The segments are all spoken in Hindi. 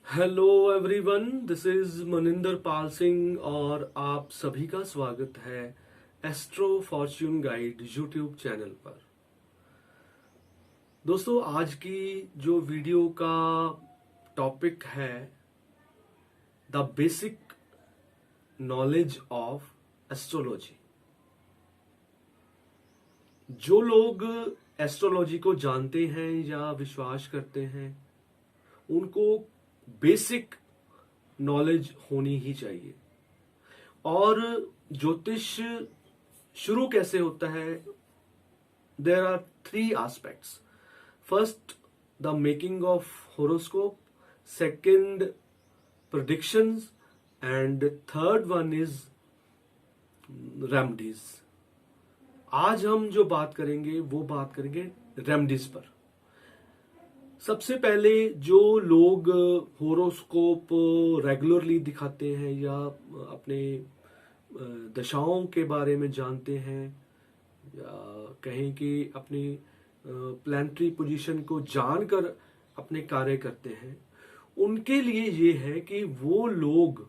Hello everyone, this is Maninder Pal Singh और आप सभी का स्वागत है astro fortune guide YouTube channel पर। दोस्तों, आज की जो वीडियो का टॉपिक है the basic knowledge of astrology. जो लोग एस्ट्रोलॉजी को जानते हैं या विश्वास करते हैं उनको बेसिक नॉलेज होनी ही चाहिए। और ज्योतिष शुरू कैसे होता है? There are three aspects. First, the making of horoscope, second predictions, and third one is remedies. आज हम जो बात करेंगे वो बात करेंगे रेमडीज पर। सबसे पहले जो लोग होरोस्कोप रेगुलरली दिखाते हैं या अपने दशाओं के बारे में जानते हैं या कहें कि अपनी प्लानिटरी पोजीशन को जानकर अपने कार्य करते हैं, उनके लिए ये है कि वो लोग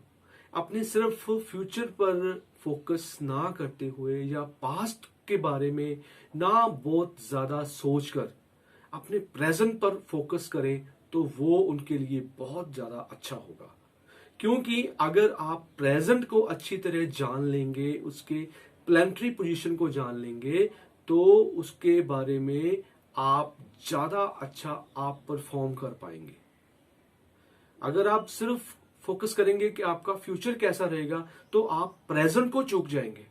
अपने सिर्फ फ्यूचर पर फोकस ना करते हुए या पास्ट के बारे में ना बहुत ज्यादा सोचकर अपने प्रेजेंट पर फोकस करें तो वो उनके लिए बहुत ज्यादा अच्छा होगा। क्योंकि अगर आप प्रेजेंट को अच्छी तरह जान लेंगे, उसके प्लानिटरी पोजीशन को जान लेंगे, तो उसके बारे में आप ज्यादा अच्छा आप परफॉर्म कर पाएंगे। अगर आप सिर्फ फोकस करेंगे कि आपका फ्यूचर कैसा रहेगा तो आप प्रेजेंट को चूक जाएंगे।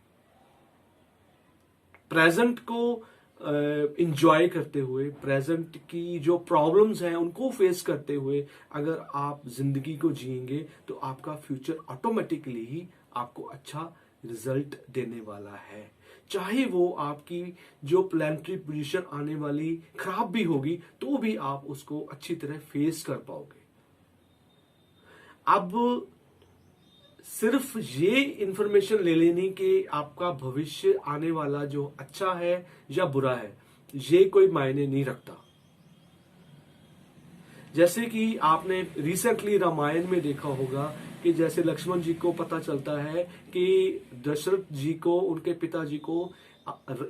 प्रेजेंट को इंजॉय करते हुए, प्रेजेंट की जो प्रॉब्लम्स हैं उनको फेस करते हुए अगर आप जिंदगी को जिएंगे तो आपका फ्यूचर ऑटोमेटिकली ही आपको अच्छा रिजल्ट देने वाला है। चाहे वो आपकी जो प्लानिटरी पोजीशन आने वाली खराब भी होगी तो भी आप उसको अच्छी तरह फेस कर पाओगे। अब सिर्फ ये इंफॉर्मेशन ले लेनी कि आपका भविष्य आने वाला जो अच्छा है या बुरा है, ये कोई मायने नहीं रखता। जैसे कि आपने रिसेंटली रामायण में देखा होगा कि जैसे लक्ष्मण जी को पता चलता है कि दशरथ जी को, उनके पिताजी को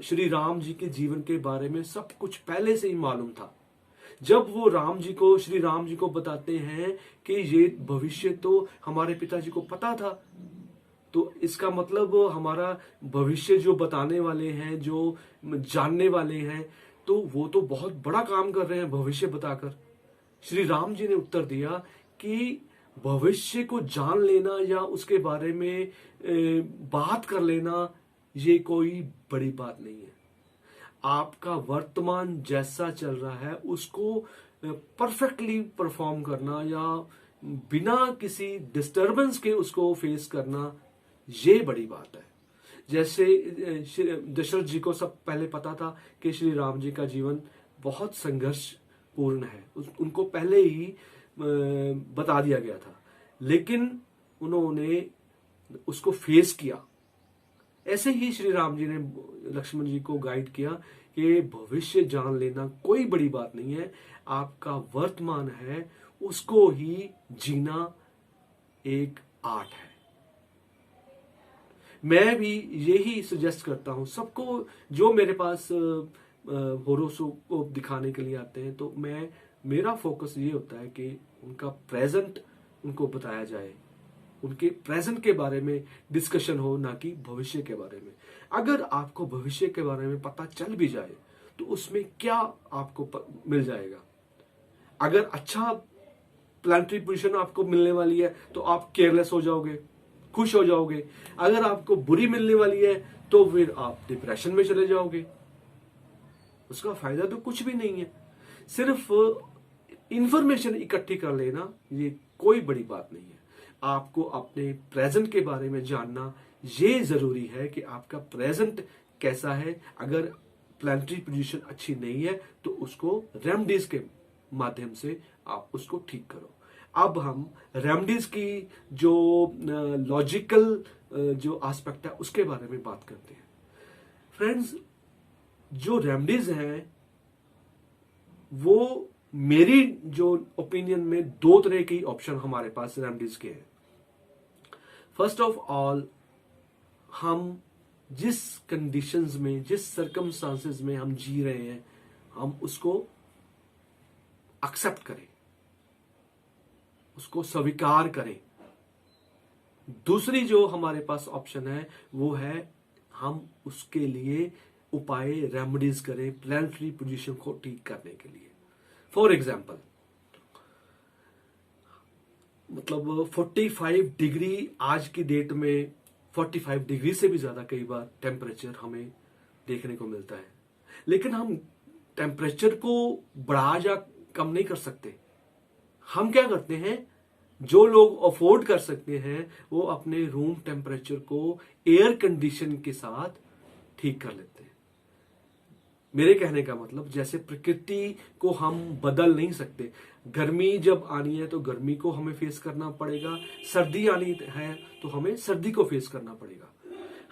श्री राम जी के जीवन के बारे में सब कुछ पहले से ही मालूम था। जब वो श्री राम जी को बताते हैं कि ये भविष्य तो हमारे पिताजी को पता था, तो इसका मतलब हमारा भविष्य जो बताने वाले हैं, जो जानने वाले हैं, तो वो तो बहुत बड़ा काम कर रहे हैं भविष्य बताकर। श्री राम जी ने उत्तर दिया कि भविष्य को जान लेना या उसके बारे में बात कर लेना ये कोई बड़ी बात नहीं है। आपका वर्तमान जैसा चल रहा है उसको परफेक्टली परफॉर्म करना या बिना किसी डिस्टरबेंस के उसको फेस करना, ये बड़ी बात है। जैसे दशरथ जी को सब पहले पता था कि श्री राम जी का जीवन बहुत संघर्ष पूर्ण है, उनको पहले ही बता दिया गया था, लेकिन उन्होंने उसको फेस किया। ऐसे ही श्री राम जी ने लक्ष्मण जी को गाइड किया कि भविष्य जान लेना कोई बड़ी बात नहीं है, आपका वर्तमान है उसको ही जीना एक आर्ट है। मैं भी यही सजेस्ट करता हूं सबको जो मेरे पास होरोस्कोप दिखाने के लिए आते हैं, तो मेरा फोकस ये होता है कि उनका प्रेजेंट उनको बताया जाए, उनके प्रेजेंट के बारे में डिस्कशन हो, ना कि भविष्य के बारे में। अगर आपको भविष्य के बारे में पता चल भी जाए तो उसमें क्या आपको मिल जाएगा? अगर अच्छा प्लानिटरी पोजीशन आपको मिलने वाली है तो आप केयरलेस हो जाओगे, खुश हो जाओगे। अगर आपको बुरी मिलने वाली है तो फिर आप डिप्रेशन में चले जाओगे। उसका फायदा तो कुछ भी नहीं है। सिर्फ इंफॉर्मेशन इकट्ठी कर लेना ये कोई बड़ी बात नहीं है। आपको अपने प्रेजेंट के बारे में जानना ये जरूरी है कि आपका प्रेजेंट कैसा है। अगर प्लानिटरी पोजीशन अच्छी नहीं है तो उसको रेमडीज के माध्यम से आप उसको ठीक करो। अब हम रेमडीज की जो लॉजिकल जो एस्पेक्ट है उसके बारे में बात करते हैं। फ्रेंड्स, जो रेमडीज हैं वो मेरी जो ओपिनियन में दो तरह की ऑप्शन हमारे पास रेमेडीज के हैं। फर्स्ट ऑफ ऑल, हम जिस कंडीशंस में, जिस सर्कमस्टांसेस में हम जी रहे हैं, हम उसको एक्सेप्ट करें, उसको स्वीकार करें। दूसरी जो हमारे पास ऑप्शन है वो है हम उसके लिए उपाय, रेमेडीज करें प्लानिटरी पोजीशन को ठीक करने के लिए। फॉर एग्जाम्पल, मतलब 45 डिग्री आज की डेट में 45 डिग्री से भी ज्यादा कई बार टेम्परेचर हमें देखने को मिलता है, लेकिन हम टेम्परेचर को बढ़ा या कम नहीं कर सकते। हम क्या करते हैं, जो लोग अफोर्ड कर सकते हैं वो अपने रूम टेम्परेचर को एयर कंडीशन के साथ ठीक कर लेते हैं। मेरे कहने का मतलब, जैसे प्रकृति को हम बदल नहीं सकते, गर्मी जब आनी है तो गर्मी को हमें फेस करना पड़ेगा, सर्दी आनी है तो हमें सर्दी को फेस करना पड़ेगा।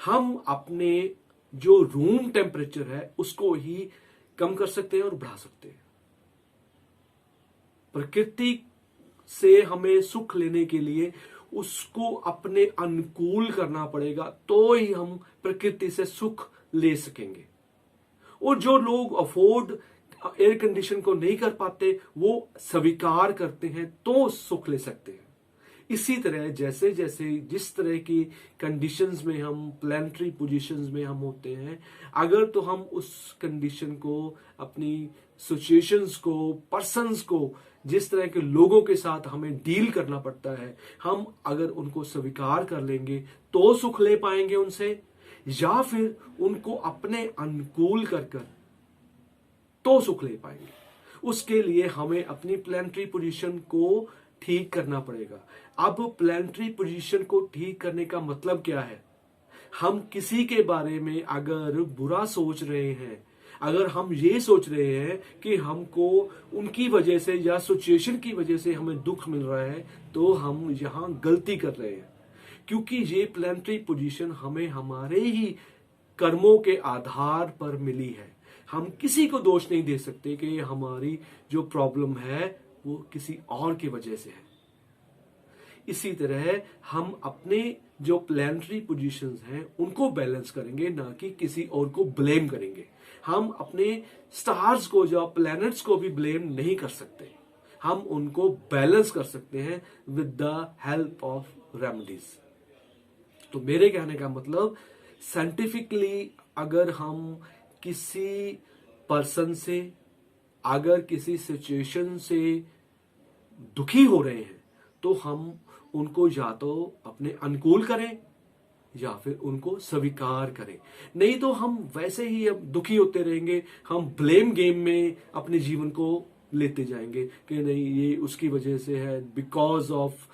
हम अपने जो रूम टेम्परेचर है उसको ही कम कर सकते हैं और बढ़ा सकते हैं। प्रकृति से हमें सुख लेने के लिए उसको अपने अनुकूल करना पड़ेगा, तो ही हम प्रकृति से सुख ले सकेंगे। और जो लोग अफोर्ड एयर कंडीशन को नहीं कर पाते, वो स्वीकार करते हैं तो सुख ले सकते हैं। इसी तरह जैसे जैसे जिस तरह की कंडीशंस में हम, प्लानिटरी पोजीशंस में हम होते हैं, अगर तो हम उस कंडीशन को, अपनी सिचुएशंस को, पर्सन्स को, जिस तरह के लोगों के साथ हमें डील करना पड़ता है, हम अगर उनको स्वीकार कर लेंगे तो सुख ले पाएंगे उनसे, या फिर उनको अपने अनुकूल कर कर तो सुख ले पाएंगे। उसके लिए हमें अपनी प्लानिटरी पोजीशन को ठीक करना पड़ेगा। अब प्लानिटरी पोजीशन को ठीक करने का मतलब क्या है? हम किसी के बारे में अगर बुरा सोच रहे हैं, अगर हम ये सोच रहे हैं कि हमको उनकी वजह से या सिचुएशन की वजह से हमें दुख मिल रहा है, तो हम यहां गलती कर रहे हैं। क्योंकि ये प्लानिटरी पोजीशन हमें हमारे ही कर्मों के आधार पर मिली है। हम किसी को दोष नहीं दे सकते कि हमारी जो प्रॉब्लम है वो किसी और की वजह से है। इसी तरह हम अपने जो प्लानिटरी पोजीशंस हैं उनको बैलेंस करेंगे, ना कि किसी और को ब्लेम करेंगे। हम अपने स्टार्स को, जो प्लैनेट्स को भी ब्लेम नहीं कर सकते। हम उनको बैलेंस कर सकते हैं with the help of remedies. तो मेरे कहने का मतलब, साइंटिफिकली अगर हम किसी पर्सन से, अगर किसी सिचुएशन से दुखी हो रहे हैं, तो हम उनको या तो अपने अनुकूल करें या फिर उनको स्वीकार करें। नहीं तो हम वैसे ही अब दुखी होते रहेंगे, हम ब्लेम गेम में अपने जीवन को लेते जाएंगे कि नहीं ये उसकी वजह से है, because of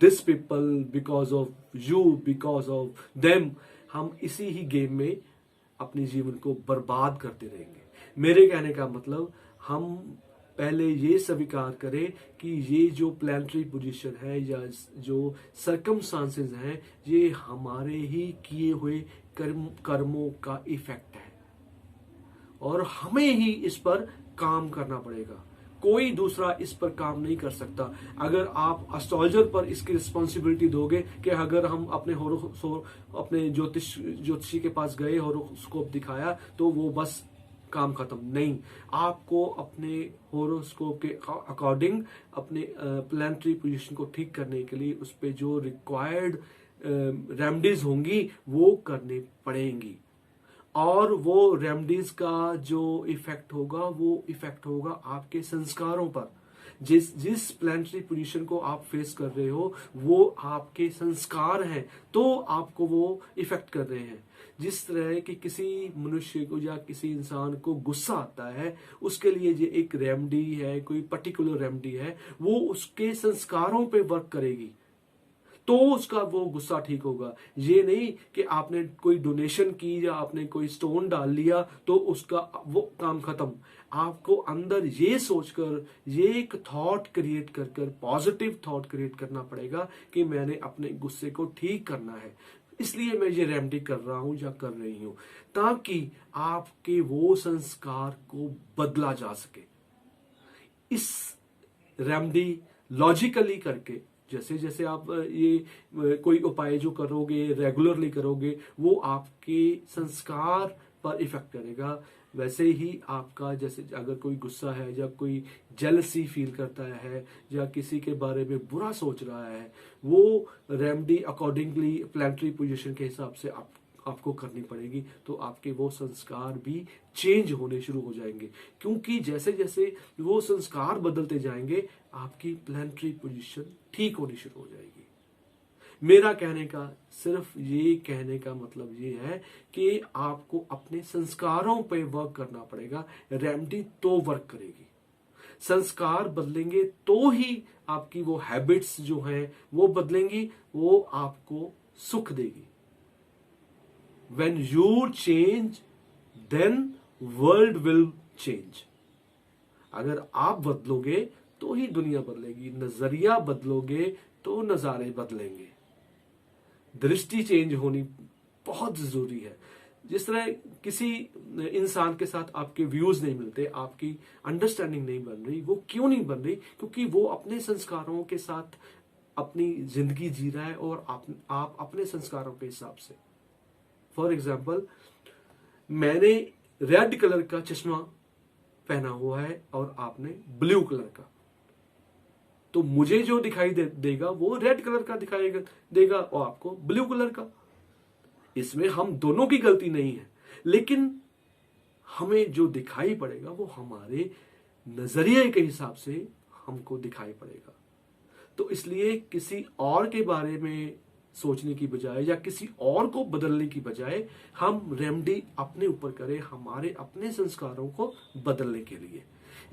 this people, because of you, because of them. हम इसी ही गेम में अपने जीवन को बर्बाद करते रहेंगे। मेरे कहने का मतलब, हम पहले ये स्वीकार करें कि ये जो प्लानिटरी पोजीशन है या जो सर्कमस्टांसेस हैं, ये हमारे ही किए हुए कर्मों का इफेक्ट है और हमें ही इस पर काम करना पड़ेगा। कोई दूसरा इस पर काम नहीं कर सकता। अगर आप एस्ट्रोलॉजर पर इसकी रिस्पॉन्सिबिलिटी दोगे कि अगर हम अपने ज्योतिषी के पास गए, हॉरोस्कोप दिखाया, तो वो बस काम खत्म नहीं। आपको अपने हॉरोस्कोप के अकॉर्डिंग अपने प्लानिटरी पोजीशन को ठीक करने के लिए उस पे जो रिक्वायर्ड रेमेडीज होंगी वो करनी पड़ेंगी। और वो रेमेडीज का जो इफेक्ट होगा, वो इफेक्ट होगा आपके संस्कारों पर। जिस प्लानिटरी पोजीशन को आप फेस कर रहे हो, वो आपके संस्कार हैं, तो आपको वो इफेक्ट कर रहे हैं। जिस तरह की किसी मनुष्य को या किसी इंसान को गुस्सा आता है, उसके लिए ये एक रेमेडी है, कोई पर्टिकुलर रेमेडी है, वो उसके संस्कारों पे वर्क करेगी, तो उसका वो गुस्सा ठीक होगा। ये नहीं कि आपने कोई डोनेशन की या आपने कोई स्टोन डाल लिया तो उसका वो काम खत्म। आपको अंदर ये सोचकर, ये एक थॉट क्रिएट कर कर, पॉजिटिव थॉट क्रिएट करना पड़ेगा कि मैंने अपने गुस्से को ठीक करना है, इसलिए मैं ये रेमेडी कर रहा हूं या कर रही हूं, ताकि आपके वो संस्कार को बदला जा सके। इस रेमेडी लॉजिकली करके, जैसे जैसे आप ये कोई उपाय जो करोगे, रेगुलरली करोगे, वो आपके संस्कार पर इफेक्ट करेगा। वैसे ही आपका, जैसे अगर कोई गुस्सा है या कोई जेलसी फील करता है या किसी के बारे में बुरा सोच रहा है, वो रेमेडी अकॉर्डिंगली प्लानिटरी पोजीशन के हिसाब से आपको करनी पड़ेगी। तो आपके वो संस्कार भी चेंज होने शुरू हो जाएंगे, क्योंकि जैसे जैसे वो संस्कार बदलते जाएंगे आपकी प्लानिटरी पोजीशन ठीक होनी शुरू हो जाएगी। मेरा कहने का सिर्फ ये कहने का मतलब ये है कि आपको अपने संस्कारों पे वर्क करना पड़ेगा। रेमेडी तो वर्क करेगी, संस्कार बदलेंगे तो ही आपकी वो हैबिट्स जो हैं वो बदलेंगी, वो आपको सुख देगी। When you change, then world will change. अगर आप बदलोगे तो ही दुनिया बदलेगी, नजरिया बदलोगे तो नजारे बदलेंगे। दृष्टि चेंज होनी बहुत जरूरी है। जिस तरह किसी इंसान के साथ आपके व्यूज नहीं मिलते, आपकी अंडरस्टैंडिंग नहीं बन रही, वो क्यों नहीं बन रही? क्योंकि वो अपने संस्कारों के साथ अपनी जिंदगी जी रहा है और आप अपने संस्कारों के हिसाब से। फॉर एग्जाम्पल, मैंने रेड कलर का चश्मा पहना हुआ है और आपने ब्लू कलर का, तो मुझे जो दिखाई देगा वो रेड कलर का दिखाई देगा और आपको ब्लू कलर का। इसमें हम दोनों की गलती नहीं है, लेकिन हमें जो दिखाई पड़ेगा वो हमारे नजरिए के हिसाब से हमको दिखाई पड़ेगा। तो इसलिए किसी और के बारे में सोचने की बजाय या किसी और को बदलने की बजाय हम रेमेडी अपने ऊपर करें, हमारे अपने संस्कारों को बदलने के लिए।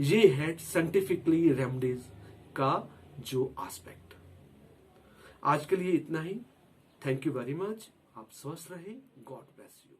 ये है साइंटिफिकली रेमेडीज का जो एस्पेक्ट। आज के लिए इतना ही। Thank you very much. आप स्वस्थ रहें। God bless you.